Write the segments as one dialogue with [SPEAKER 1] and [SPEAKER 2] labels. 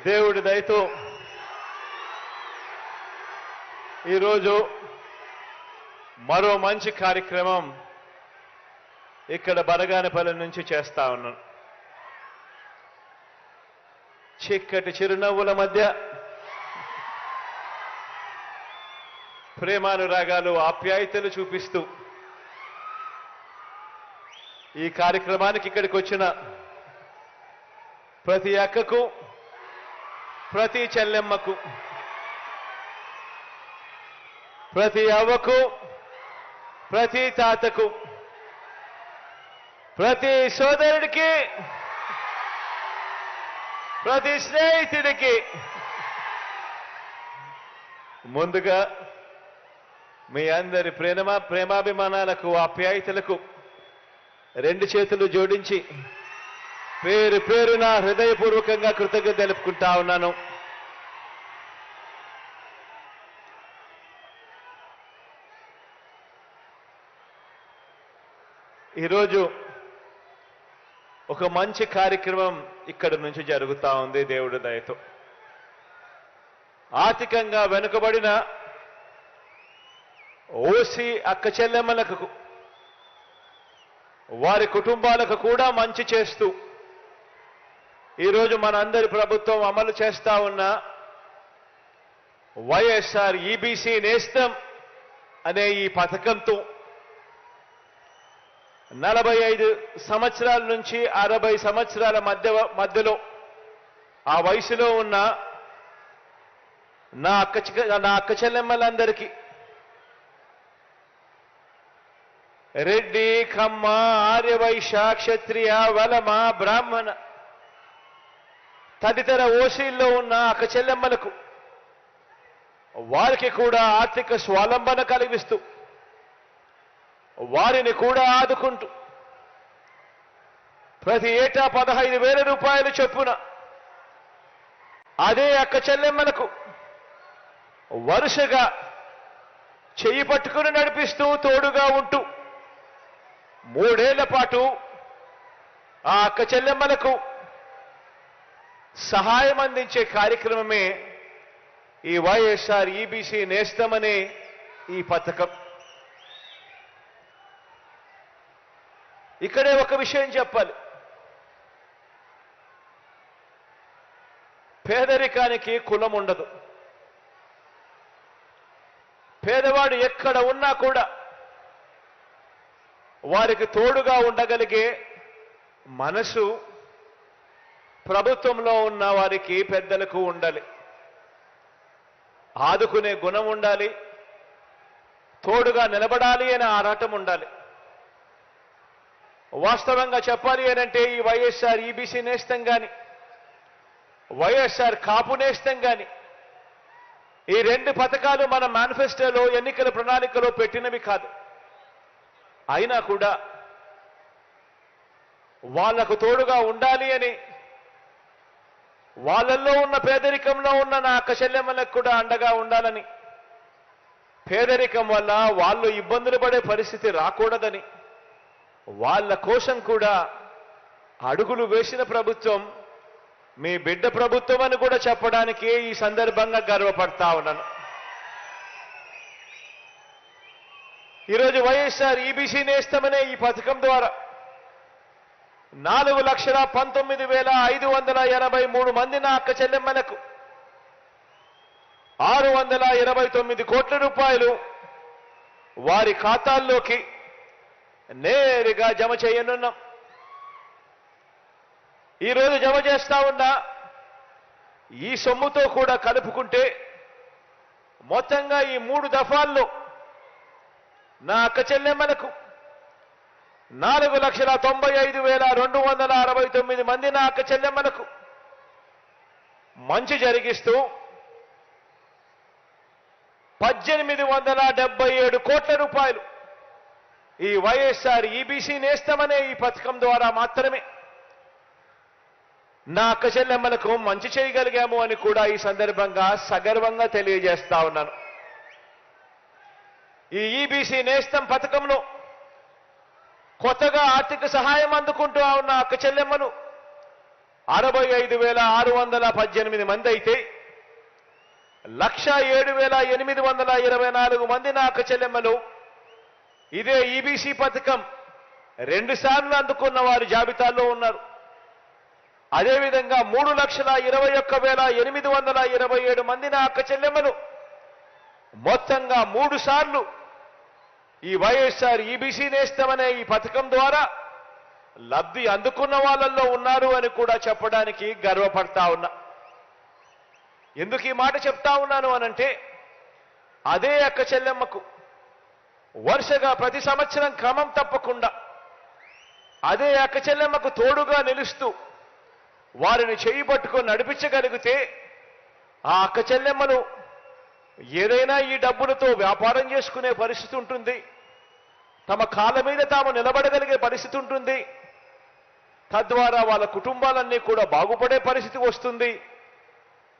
[SPEAKER 1] దేవుడి దయతో ఈరోజు మరో మంచి కార్యక్రమం ఇక్కడ బనగానపల్లి నుంచి చేస్తా ఉన్నాను. చిక్కటి చిరునవ్వుల మధ్య ప్రేమానురాగాలు ఆప్యాయతలు చూపిస్తూ ఈ కార్యక్రమానికి ఇక్కడికి వచ్చిన ప్రతి అక్కకు, ప్రతి చెల్లెమ్మకు, ప్రతి అవ్వకు, ప్రతి తాతకు, ప్రతి సోదరుడికి, ప్రతి స్నేహితుడికి ముందుగా మీ అందరి ప్రేమాభిమానాలకు, ఆప్యాయతలకు రెండు చేతులు జోడించి పేరు పేరున హృదయపూర్వకంగా కృతజ్ఞత తెలుపుకుంటా ఉన్నాను. ఈరోజు ఒక మంచి కార్యక్రమం ఇక్కడ నుంచి జరుగుతూ ఉంది దేవుడి దయతో. ఆర్థికంగా వెనుకబడిన ఓసీ అక్క చెల్లెమ్మలకు, వారి కుటుంబాలకు కూడా మంచి చేస్తూ ఈరోజు మనందరి ప్రభుత్వం అమలు చేస్తా ఉన్న వైఎస్ఆర్ ఈబీసీ నేస్తం అనే ఈ పథకంతో 45 సంవత్సరాల నుంచి 60 సంవత్సరాల మధ్యలో ఆ వయసులో ఉన్న నా అక్క చెల్లెమ్మలందరికీ రెడ్డి, కమ్మ, ఆర్యవైశ్య, క్షత్రియ, వలమ, బ్రాహ్మణ తదితర ఓసీల్లో ఉన్న అక్క చెల్లెమ్మలకు వారికి కూడా ఆర్థిక స్వావలంబన కలిగిస్తూ వారిని కూడా ఆదుకుంటూ ప్రతి ఏటా 15,000 రూపాయలు చొప్పున అదే అక్క చెల్లెమ్మలకు వరుసగా చెయ్యి పట్టుకుని నడిపిస్తూ తోడుగా ఉంటూ 3 ఏళ్ల పాటు ఆ అక్క చెల్లెమ్మలకు సహాయం అందించే కార్యక్రమమే ఈ వైఎస్ఆర్ ఈబీసీ నేస్తం అనే ఈ పథకం. ఇక్కడే ఒక విషయం చెప్పాలి. పేదరికానికి కులం ఉండదు. పేదవాడు ఎక్కడ ఉన్నా కూడా వారికి తోడుగా ఉండగలిగే మనసు ప్రభుత్వంలో ఉన్న వారికి, పెద్దలకు ఉండాలి. ఆదుకునే గుణం ఉండాలి. తోడుగా నిలబడాలి అనే ఆరాటం ఉండాలి. వాస్తవంగా చెప్పాలి అనంటే ఈ వైఎస్ఆర్ ఈబీసీ నేస్తం కానీ, వైఎస్ఆర్ కాపు నేస్తం కానీ, ఈ 2 పథకాలు మన మేనిఫెస్టోలో, ఎన్నికల ప్రణాళికలో పెట్టినవి కాదు. అయినా కూడా వాళ్లకు తోడుగా ఉండాలి అని, వాళ్ళల్లో ఉన్న పేదరికంలో ఉన్న నా అక్క చెల్లెమ్మలకు కూడా అండగా ఉండాలని, పేదరికం వల్ల వాళ్ళు ఇబ్బందులు పడే పరిస్థితి రాకూడదని, వాళ్ళ కోసం కూడా అడుగులు వేసిన ప్రభుత్వం మీ బిడ్డ ప్రభుత్వం అని కూడా చెప్పడానికి ఈ సందర్భంగా గర్వపడతా ఉన్నాను. ఈరోజు వైఎస్ఆర్ ఈబీసీ నేస్తం అనే ఈ పథకం ద్వారా 4,19,583 మంది నా అక్క చెల్లెమ్మలకు 629 కోట్ల రూపాయలు వారి ఖాతాల్లోకి నేరుగా జమ చేయనున్నాం. ఈరోజు జమ చేస్తా ఉన్న ఈ సొమ్ముతో కూడా కలుపుకుంటే మొత్తంగా ఈ 3 దఫాల్లో నా అక్క చెల్లెమ్మలకు 4,95,269 మంది నా అక్క చెల్లెమ్మలకు మంచి జరిగిస్తూ 1,877 కోట్ల రూపాయలు ఈ వైఎస్ఆర్ ఈబీసీ నేస్తం అనే ఈ పథకం ద్వారా మాత్రమే నా అక్క చెల్లెమ్మలకు మంచి చేయగలిగాము అని కూడా ఈ సందర్భంగా సగర్వంగా తెలియజేస్తా ఉన్నాను. ఈ ఈబీసీ నేస్తం పథకంలో కొత్తగా ఆర్థిక సహాయం అందుకుంటూ ఉన్న అక్క చెల్లెమ్మను 65,618 మంది అయితే 107,824 మంది నా అక్క చెల్లెమ్మలు ఇదే ఈబీసీ పథకం 2 సార్లు అందుకున్న వారి జాబితాలో ఉన్నారు. అదేవిధంగా 3,21,827 మంది నా అక్క చెల్లెమ్మలు మొత్తంగా 3 సార్లు ఈ వైఎస్ఆర్ ఈబీసీ నేస్తమనే ఈ పథకం ద్వారా లబ్ధి అందుకున్న వాళ్ళల్లో ఉన్నారు అని కూడా చెప్పడానికి గర్వపడతా ఉన్నా. ఎందుకు ఈ మాట చెప్తా ఉన్నాను అనంటే, అదే అక్క చెల్లెమ్మకు వరుసగా ప్రతి సంవత్సరం క్రమం తప్పకుండా అదే అక్క చెల్లెమ్మకు తోడుగా నిలుస్తూ వారిని చేయి పట్టుకొని నడిపించగలిగితే ఆ అక్క చెల్లెమ్మను ఏదైనా ఈ డబ్బులతో వ్యాపారం చేసుకునే పరిస్థితి ఉంటుంది, తమ కాళ్ళ మీద తాము నిలబడగలిగే పరిస్థితి ఉంటుంది, తద్వారా వాళ్ళ కుటుంబాలన్నీ కూడా బాగుపడే పరిస్థితి వస్తుంది.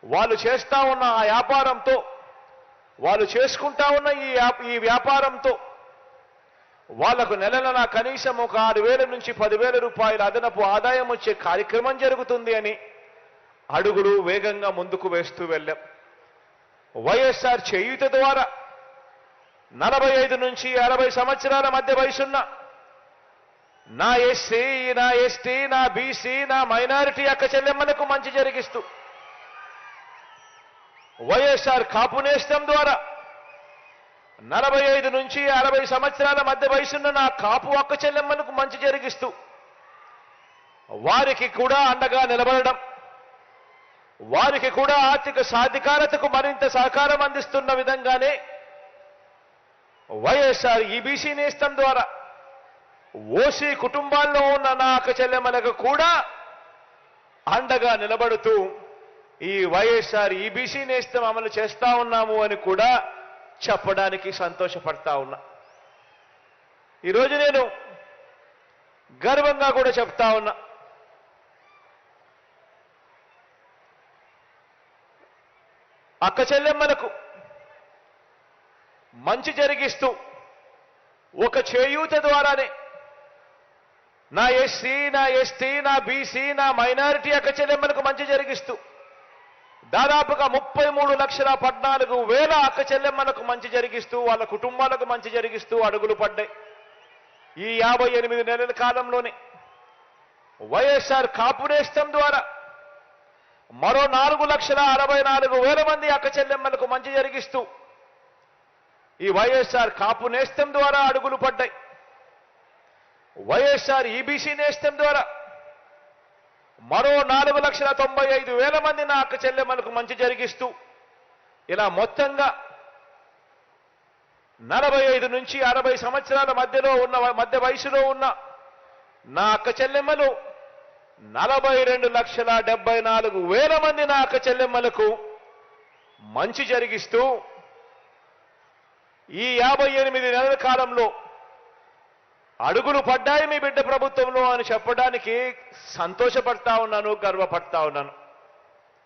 [SPEAKER 1] వాళ్ళు చేస్తా ఉన్న ఆ వ్యాపారంతో, వాళ్ళు చేసుకుంటా ఉన్న ఈ వ్యాపారంతో వాళ్లకు నెలన కనీసం ఒక 6,000 నుంచి 10,000 రూపాయల అదనపు ఆదాయం వచ్చే కార్యక్రమం జరుగుతుంది అని అడుగులు వేగంగా ముందుకు వేస్తూ వెళ్ళాం. వైఎస్ఆర్ చేయూత ద్వారా 45 నుంచి 60 సంవత్సరాల మధ్య వయసున్న నా ఎస్సీ, నా ఎస్టీ, నా బీసీ, నా మైనారిటీ అక్క చెల్లెమ్మలకు మంచి జరిగిస్తూ, వైఎస్ఆర్ కాపు నేస్తం ద్వారా 45 నుంచి 60 సంవత్సరాల మధ్య వయసున్న నా కాపు అక్క చెల్లెమ్మలకు మంచి జరిగిస్తూ వారికి కూడా అండగా నిలబడడం, వారికి కూడా ఆర్థిక సాధికారతకు మరింత సహకారం అందిస్తున్న విధంగానే వైఎస్ఆర్ ఈబీసీ నేస్తం ద్వారా ఓసీ కుటుంబాల్లో ఉన్న నా అక్క చెల్లెమ్మలకు కూడా అండగా నిలబడుతూ ఈ వైఎస్ఆర్ ఈబీసీ నేస్తం అమలు చేస్తా ఉన్నాము అని కూడా చెప్పడానికి సంతోషపడతా ఉన్నా. ఈరోజు నేను గర్వంగా కూడా చెప్తా ఉన్నా, అక్క చెల్లెమ్మలకు మంచి జరిగిస్తూ ఒక చేయూత ద్వారానే నా ఎస్సీ, నా ఎస్టీ, నా బీసీ, నా మైనారిటీ అక్క చెల్లెమ్మలకు మంచి జరిగిస్తూ దాదాపుగా 33,14,000 అక్క చెల్లెమ్మలకు మంచి జరిగిస్తూ వాళ్ళ కుటుంబాలకు మంచి జరిగిస్తూ అడుగులు పడ్డాయి. ఈ 58 నెలల కాలంలోనే వైఎస్ఆర్ కాపు నేస్తం ద్వారా మరో 4,64,000 మంది అక్క చెల్లెమ్మలకు మంచి జరిగిస్తూ ఈ వైఎస్ఆర్ కాపు నేస్తం ద్వారా అడుగులు పడ్డాయి. వైఎస్ఆర్ ఈబీసీ నేస్తం ద్వారా మరో 4,95,000 మంది నా అక్క చెల్లెమ్మలకు మంచి జరిగిస్తూ ఇలా మొత్తంగా 45 నుంచి 60 సంవత్సరాల మధ్య వయసులో ఉన్న నా అక్క చెల్లెమ్మలు 42,74,000 మంది నా అక్క చెల్లెమ్మలకు మంచి జరిగిస్తూ ఈ 58 నెలల కాలంలో అడుగులు పడ్డాయి మీ బిడ్డ ప్రభుత్వంలో అని చెప్పడానికి సంతోషపడతా ఉన్నాను, గర్వపడతా ఉన్నాను.